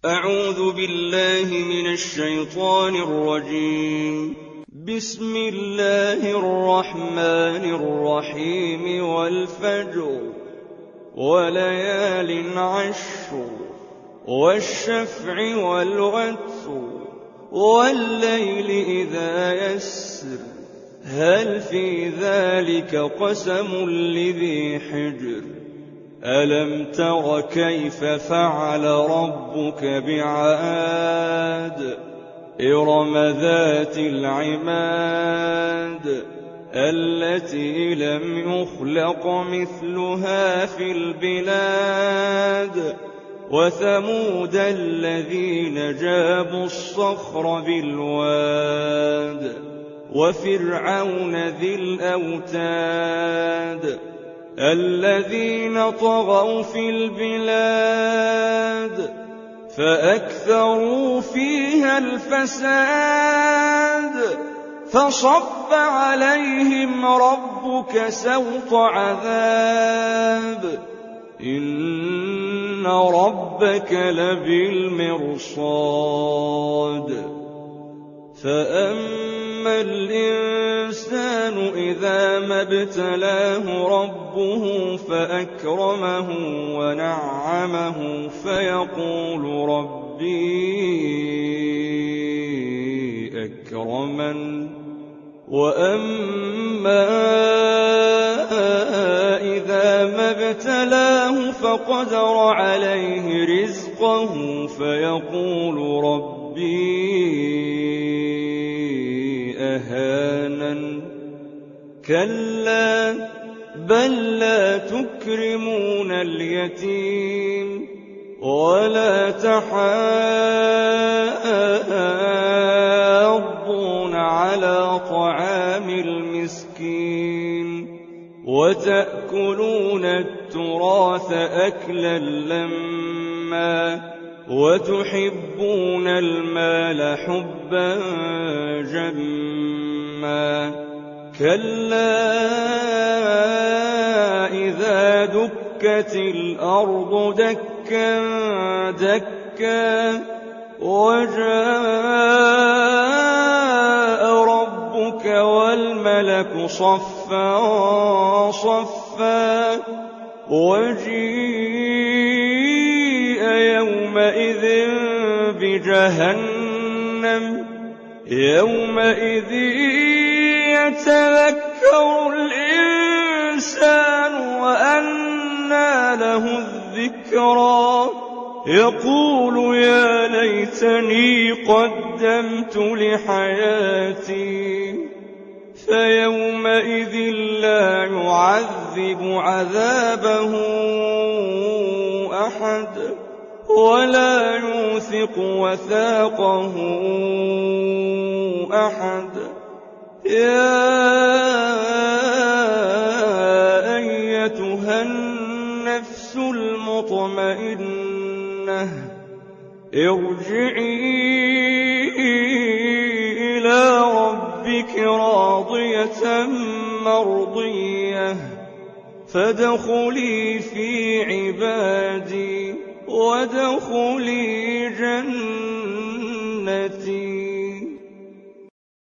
أعوذ بالله من الشيطان الرجيم. بسم الله الرحمن الرحيم. والفجر وليال عشر والشفع والوتر والليل إذا يسر هل في ذلك قسم لذي حجر ألم تر كيف فعل ربك بعاد إرم ذات العماد التي لم يخلق مثلها في البلاد وثمود الذين جابوا الصخر بالواد وفرعون ذي الأوتاد الذين طغوا في البلاد فأكثروا فيها الفساد فصب عليهم ربك سوط عذاب إن ربك لبالمرصاد فأما الإنسان إذا ما ابتلاه ربه فأكرمه ونعمه فيقول ربي أكرمن وأما إذا ما ابتلاه فقدر عليه رزقه فيقول ربي أهانن كلا بل لا تكرمون اليتيم ولا تحاضون على طعام المسكين وتأكلون التراث أكلا لما وتحبون المال حبا جما كلا إذا دكت الأرض دكا دكا وجاء ربك والملك صفا صفا وجيء يومئذ بجهنم يومئذ يتذكر الإنسان وأنى له الذكرى يقول يا ليتني قدمت لحياتي فيومئذ لا يعذب عذابه أحد ولا يوثق وثاقه أحد يا أيتها النفس المطمئنة ارجعي إلى ربك راضية مرضية فادخلي في عبادي وادخلي جنتي.